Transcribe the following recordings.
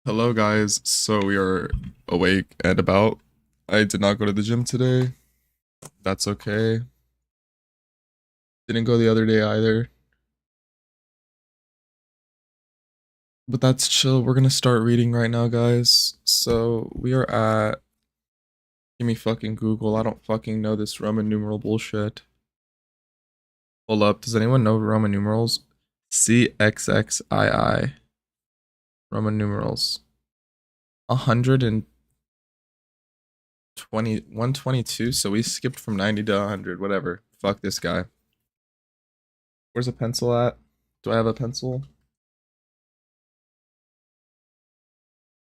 Hello guys, so we are awake and about. I did not go to the gym today. That's okay. Didn't go the other day either. But that's chill. We're gonna start reading right now, guys. So we are at give me fucking Google. I don't fucking know this Roman numeral bullshit. Hold up. Does anyone know Roman numerals? CXXII. Roman numerals. 122, so we skipped from 90 to 100, whatever. Fuck this guy. Where's a pencil at? Do I have a pencil?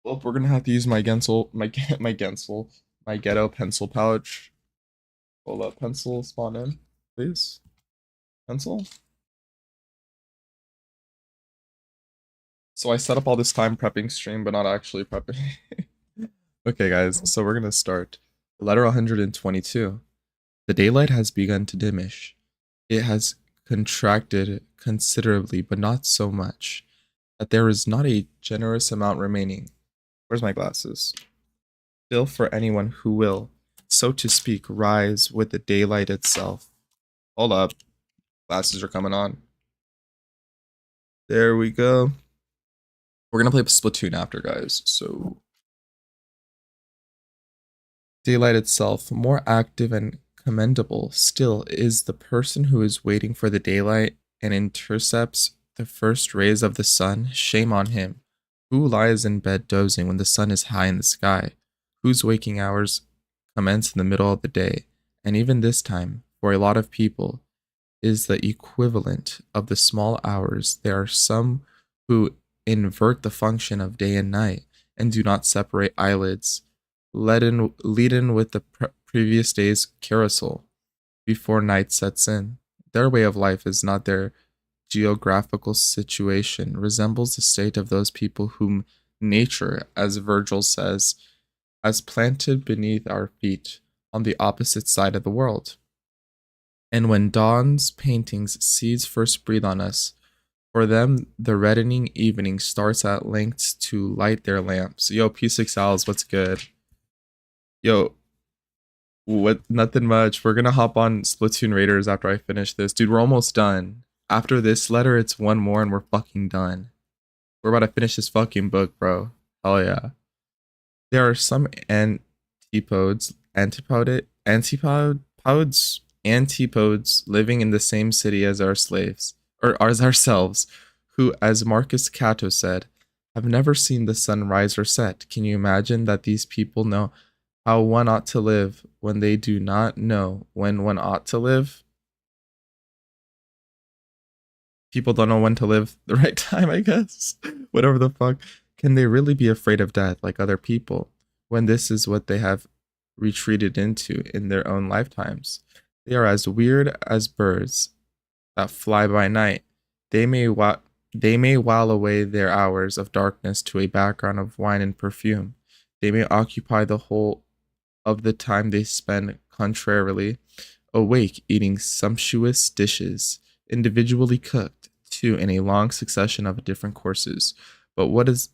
Well, we're gonna have to use my Gensel, my Gensel, my ghetto pencil pouch. Hold up, pencil, spawn in, please. Pencil. So I set up all this time prepping stream, but not actually prepping. Okay, guys, so we're gonna start. Letter 122. The daylight has begun to diminish. It has contracted considerably, but not so much that there is not a generous amount remaining. Where's my glasses? Still for anyone who will, so to speak, rise with the daylight itself. Hold up. Glasses are coming on. There we go. We're gonna play Splatoon after, guys. So daylight itself, more active and commendable still, is the person who is waiting for the daylight and intercepts the first rays of the sun. Shame on him. Who lies in bed dozing when the sun is high in the sky? Whose waking hours commence in the middle of the day? And even this time, for a lot of people, is the equivalent of the small hours. There are some who invert the function of day and night and do not separate eyelids, lead in with the previous day's carousel before night sets in. Their way of life is not their geographical situation, resembles the state of those people whom nature, as Virgil says, has planted beneath our feet on the opposite side of the world. And when dawn's paintings seeds first breathe on us, for them the reddening evening starts at length to light their lamps. Yo, P6Ls, what's good? Yo, what? Nothing much. We're gonna hop on Splatoon Raiders after I finish this. Dude, we're almost done. After this letter, it's one more and we're fucking done. We're about to finish this fucking book, bro. Hell yeah. There are some antipodes living in the same city as our slaves, or as ourselves, who, as Marcus Cato said, have never seen the sun rise or set. Can you imagine that these people know how one ought to live when they do not know when one ought to live? People don't know when to live the right time, I guess. Whatever the fuck. Can they really be afraid of death like other people when this is what they have retreated into in their own lifetimes? They are as weird as birds that fly by night. They may they may while away their hours of darkness to a background of wine and perfume. They may occupy the whole of the time they spend contrarily awake eating sumptuous dishes, individually cooked, too, in a long succession of different courses. But what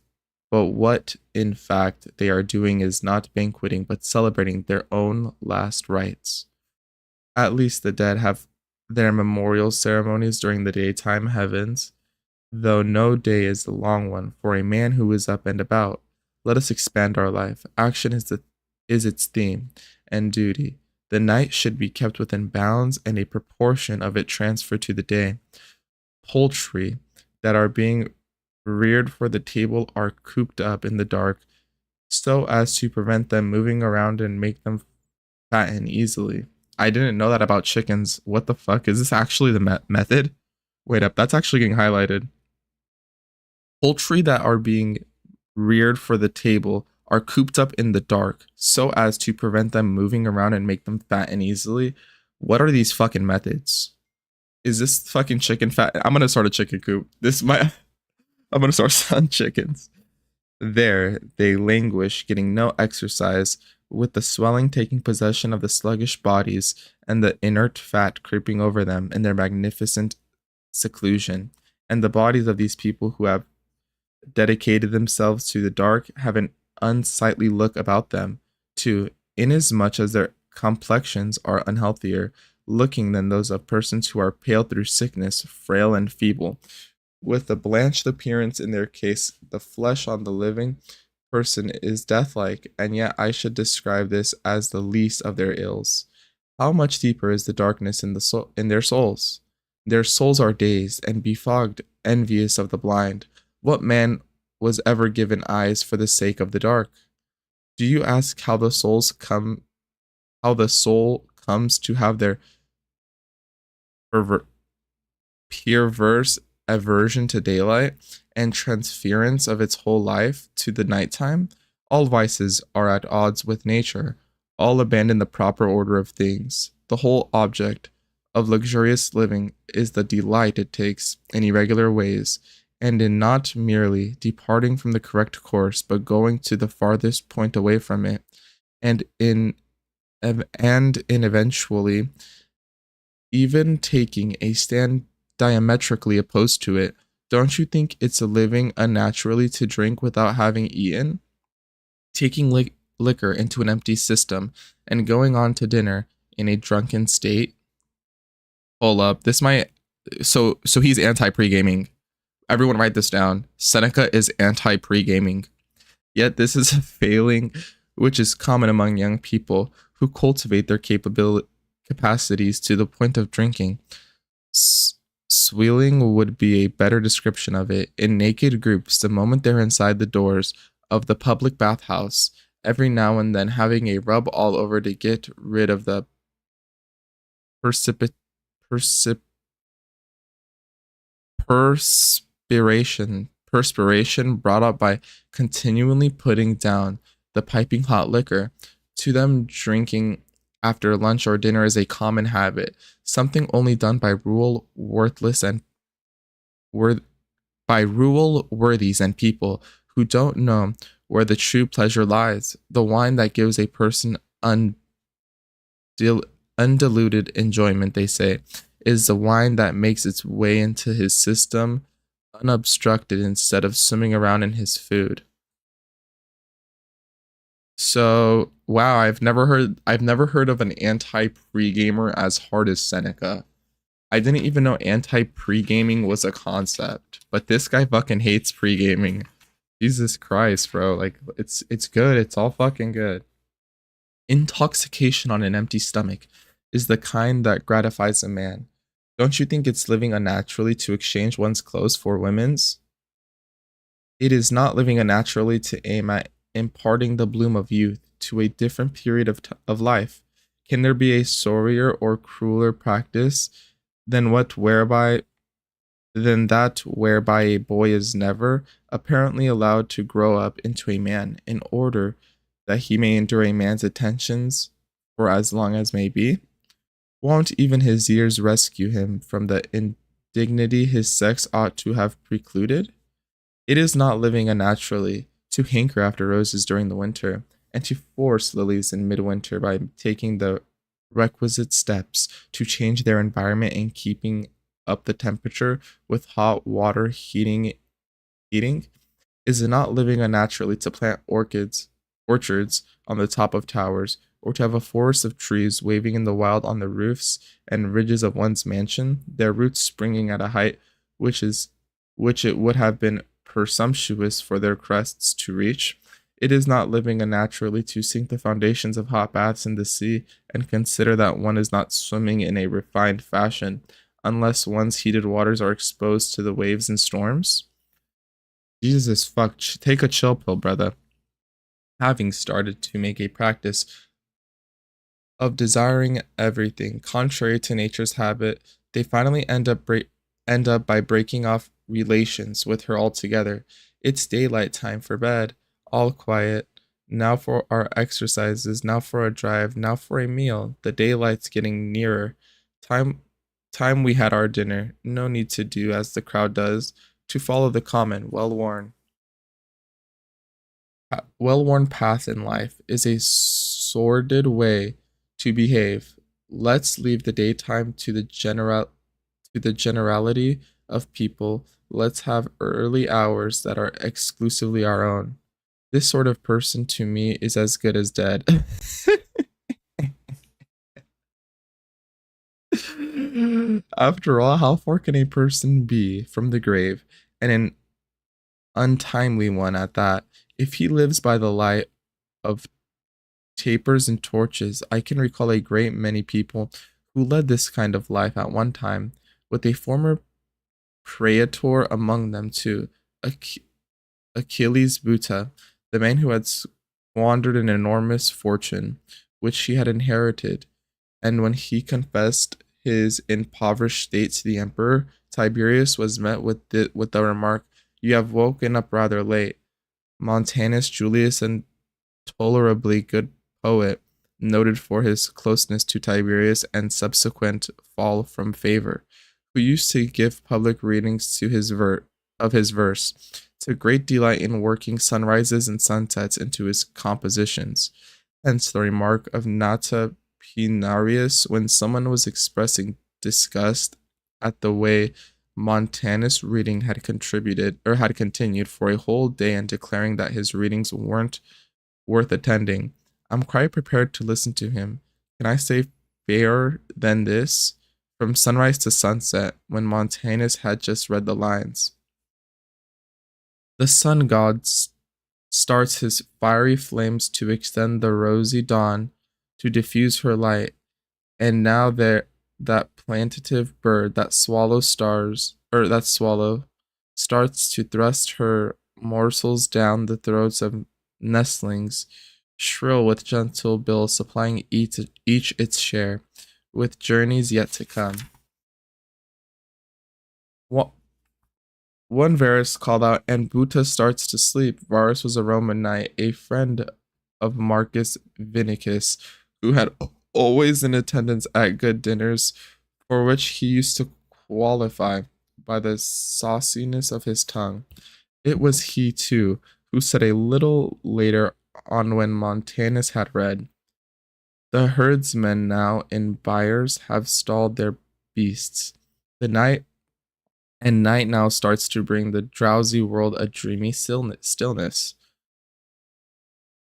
in fact they are doing is not banqueting, but celebrating their own last rites. At least the dead have their memorial ceremonies during the daytime heavens, though no day is a long one for a man who is up and about. Let us expand our life. Action is its theme, and duty. The night should be kept within bounds and a proportion of it transferred to the day. Poultry that are being reared for the table are cooped up in the dark so as to prevent them moving around and make them fatten easily. I didn't know that about chickens. What the fuck? Is this actually the method? Wait up, that's actually getting highlighted. Poultry that are being reared for the table are cooped up in the dark so as to prevent them moving around and make them fatten easily. What are these fucking methods? Is this fucking chicken fat? I'm gonna start a chicken coop. I'm gonna start selling chickens. There they languish, getting no exercise, with the swelling taking possession of the sluggish bodies and the inert fat creeping over them in their magnificent seclusion. And the bodies of these people who have dedicated themselves to the dark have an unsightly look about them, too, inasmuch as their complexions are unhealthier looking than those of persons who are pale through sickness, frail and feeble. With a blanched appearance in their case, the flesh on the living person is deathlike, and yet I should describe this as the least of their ills. How much deeper is the darkness in in their souls? Their souls are dazed and befogged, envious of the blind. What man was ever given eyes for the sake of the dark? Do you ask how the soul comes to have their perver- perverse aversion to daylight and transference of its whole life to the nighttime? All vices are at odds with nature. All abandon the proper order of things. The whole object of luxurious living is the delight it takes in irregular ways, and in not merely departing from the correct course, but going to the farthest point away from it, and in eventually even taking a stand diametrically opposed to it. Don't you think it's a living unnaturally to drink without having eaten? Taking liquor into an empty system and going on to dinner in a drunken state? Hold up. This might so he's anti pre-gaming. Everyone write this down. Seneca is anti pre-gaming. Yet this is a failing which is common among young people who cultivate their capacities to the point of drinking. Swilling would be a better description of it. In naked groups, the moment they're inside the doors of the public bathhouse, every now and then having a rub all over to get rid of the percipit percip perspiration brought up by continually putting down the piping hot liquor. To them, drinking after lunch or dinner is a common habit, something only done by worth by rural worthies and people who don't know where the true pleasure lies. The wine that gives a person undiluted enjoyment, they say, is the wine that makes its way into his system unobstructed instead of swimming around in his food. So, wow, I've never heard of an anti pre-gamer as hard as Seneca. I didn't even know anti pre-gaming was a concept, but this guy fucking hates pre-gaming. Jesus Christ, bro. Like it's good. It's all fucking good. Intoxication on an empty stomach is the kind that gratifies a man. Don't you think it's living unnaturally to exchange one's clothes for women's? It is not living unnaturally to aim at imparting the bloom of youth to a different period of life. Can there be a sorrier or crueler practice than what whereby than that whereby a boy is never apparently allowed to grow up into a man in order that he may endure a man's attentions for as long as may be? Won't even his years rescue him from the indignity his sex ought to have precluded? It is not living unnaturally to hanker after roses during the winter, and to force lilies in midwinter by taking the requisite steps to change their environment and keeping up the temperature with hot water heating. Is it not living unnaturally to plant orchards on the top of towers, or to have a forest of trees waving in the wild on the roofs and ridges of one's mansion, their roots springing at a height which is which it would have been presumptuous for their crests to reach? It is not living unnaturally to sink the foundations of hot baths in the sea and consider that one is not swimming in a refined fashion, unless one's heated waters are exposed to the waves and storms? Jesus fuck, take a chill pill, brother. Having started to make a practice of desiring everything contrary to nature's habit, they finally end up by breaking off relations with her altogether. It's daylight time for bed, all quiet. Now for our exercises, now for a drive, now for a meal. The daylight's getting nearer. Time time we had our dinner. No need to do as the crowd does, to follow the common, well-worn path in life is a sordid way to behave. Let's leave the daytime to the generality of people. Let's have early hours that are exclusively our own. This sort of person to me is as good as dead. After all, how far can a person be from the grave, and an untimely one at that? If he lives by the light of tapers and torches, I can recall a great many people who led this kind of life at one time, with a former praetor among them too, Ach- Achilles Buta, the man who had squandered an enormous fortune, which he had inherited, and when he confessed his impoverished state to the emperor, Tiberius was met with the remark, "You have woken up rather late." Montanus Julius, a tolerably good poet, noted for his closeness to Tiberius and subsequent fall from favor, who used to give public readings to his verse, took great delight in working sunrises and sunsets into his compositions. Hence the remark of Nata Pinarius when someone was expressing disgust at the way Montanus' reading had continued for a whole day and declaring that his readings weren't worth attending. I'm quite prepared to listen to him. Can I say fairer than this? From sunrise to sunset, when Montanus had just read the lines. The sun god starts his fiery flames to extend the rosy dawn, to diffuse her light, and now there that plaintive bird, that swallow, starts to thrust her morsels down the throats of nestlings, shrill with gentle bill supplying each its share, with journeys yet to come. One Varus called out, and Buta starts to sleep. Varus was a Roman knight, a friend of Marcus Vinicus, who had always in attendance at good dinners, for which he used to qualify by the sauciness of his tongue. It was he, too, who said a little later on when Montanus had read, "The herdsmen now in byres have stalled their beasts. The night now starts to bring the drowsy world a dreamy stillness."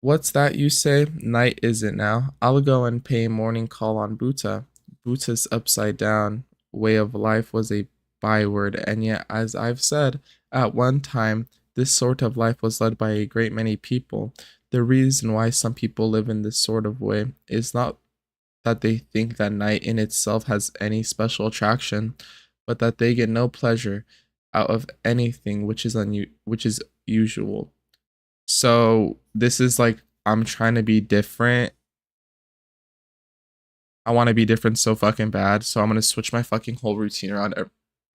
What's that you say? Night is it now? I'll go and pay morning call on Buta. Buta's upside down way of life was a byword, and yet, as I've said, at one time, this sort of life was led by a great many people. The reason why some people live in this sort of way is not that they think that night in itself has any special attraction, but that they get no pleasure out of anything which is usual. So this is like I'm trying to be different. I want to be different so fucking bad, so I'm gonna switch my fucking whole routine around.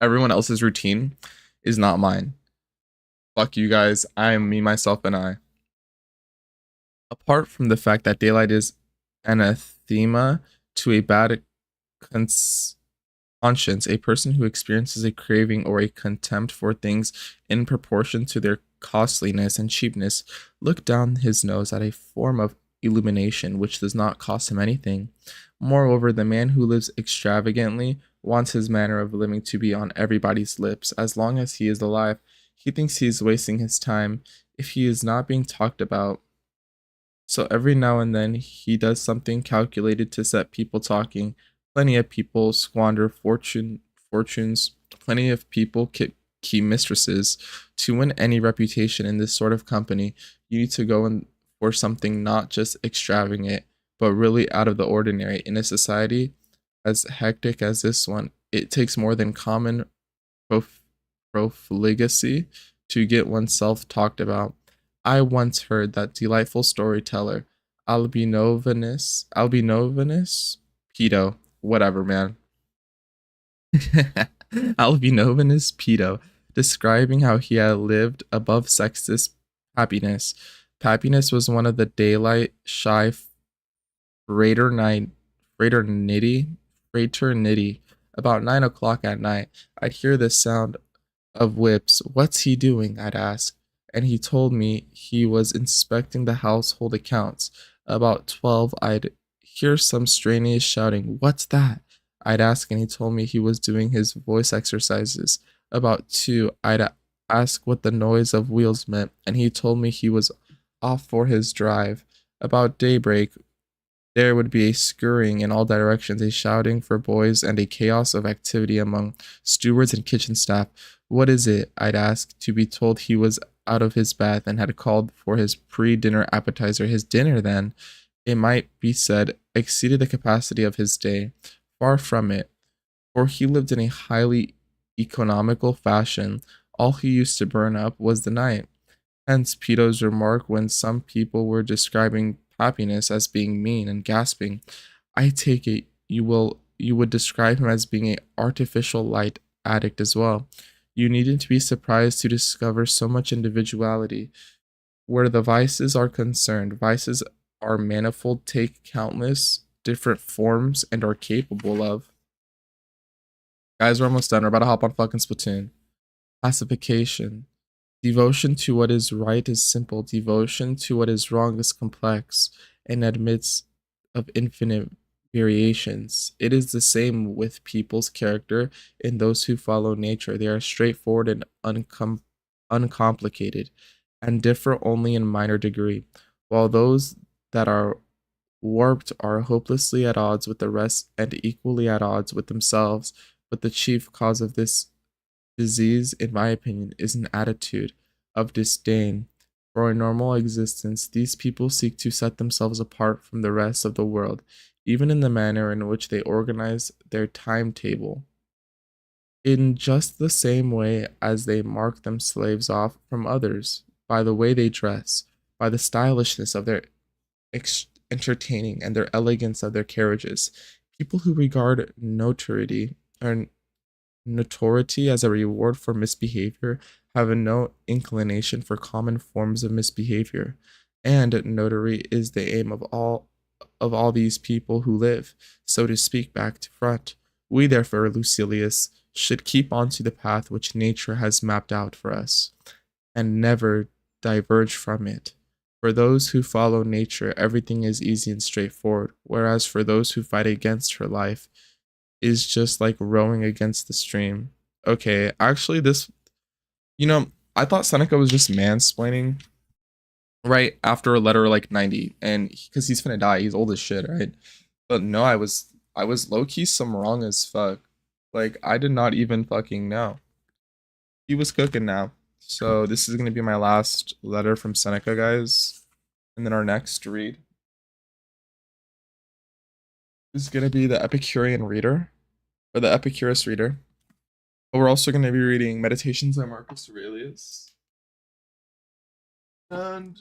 Everyone else's routine is not mine. Fuck you guys. I am me, myself, and I. Apart from the fact that daylight is anathema to a bad cons- conscience, a person who experiences a craving or a contempt for things in proportion to their costliness and cheapness, look down his nose at a form of illumination which does not cost him anything. Moreover, the man who lives extravagantly wants his manner of living to be on everybody's lips as long as he is alive. He thinks he is wasting his time if he is not being talked about. So every now and then he does something calculated to set people talking. Plenty of people squander fortunes. Plenty of people keep mistresses. To win any reputation in this sort of company, you need to go in for something not just extravagant, but really out of the ordinary. In a society as hectic as this one, it takes more than common profligacy to get oneself talked about. I once heard that delightful storyteller, Albinovanus, pedo, whatever, man. Albinovanus pedo, describing how he had lived above sexist happiness. Happiness was one of the daylight shy fraternity, fraternity, fraternity. About 9 o'clock at night, I'd hear the sound of whips. What's he doing? I'd ask. And he told me he was inspecting the household accounts. About 12, I'd hear some strenuous shouting. What's that? I'd ask, and he told me he was doing his voice exercises. About 2, I'd ask what the noise of wheels meant, and he told me he was off for his drive. About daybreak, there would be a scurrying in all directions, a shouting for boys, and a chaos of activity among stewards and kitchen staff. What is it? I'd ask, to be told he was out of his bath and had called for his pre-dinner appetizer. His dinner, then, it might be said, exceeded the capacity of his day. Far from it, for he lived in a highly economical fashion. All he used to burn up was the night. Hence Peto's remark when some people were describing happiness as being mean and gasping. I take it you would describe him as being a artificial light addict as well. You needn't be surprised to discover so much individuality. Where the vices are concerned, vices are manifold, take countless different forms, and are capable of. Guys, we're almost done. We're about to hop on fucking Splatoon. Pacification. Devotion to what is right is simple. Devotion to what is wrong is complex and admits of infinite variations. It is the same with people's character and those who follow nature. They are straightforward and uncomplicated and differ only in minor degree, while those that are warped are hopelessly at odds with the rest and equally at odds with themselves. But the chief cause of this disease, in my opinion, is an attitude of disdain. For a normal existence, these people seek to set themselves apart from the rest of the world, even in the manner in which they organize their timetable. In just the same way as they mark them slaves off from others, by the way they dress, by the stylishness of their entertaining and their elegance of their carriages. People who regard notoriety or notoriety as a reward for misbehavior have no inclination for common forms of misbehavior, and notary is the aim of all these people who live, so to speak, back to front. We therefore, Lucilius, should keep on to the path which nature has mapped out for us, and never diverge from it. For those who follow nature, everything is easy and straightforward, whereas for those who fight against her life, is just like rowing against the stream. Okay, actually, I thought Seneca was just mansplaining right after a letter like 90, and because he's finna die, he's old as shit, right? But no, I was low key some wrong as fuck. Like I did not even fucking know. He was cooking now. So this is gonna be my last letter from Seneca, guys, and then our next read is gonna be the Epicurean Reader or the Epicurus Reader. But we're also gonna be reading Meditations by Marcus Aurelius. And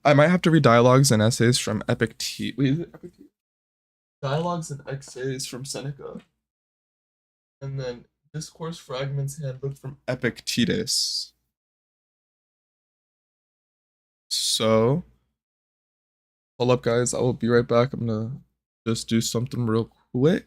I might have to read dialogues and essays from Epictetus. Wait, is it Epictetus? Dialogues and essays from Seneca, and then discourse fragments handbook from Epictetus. So, hold up, guys. I will be right back. I'm gonna just do something real quick.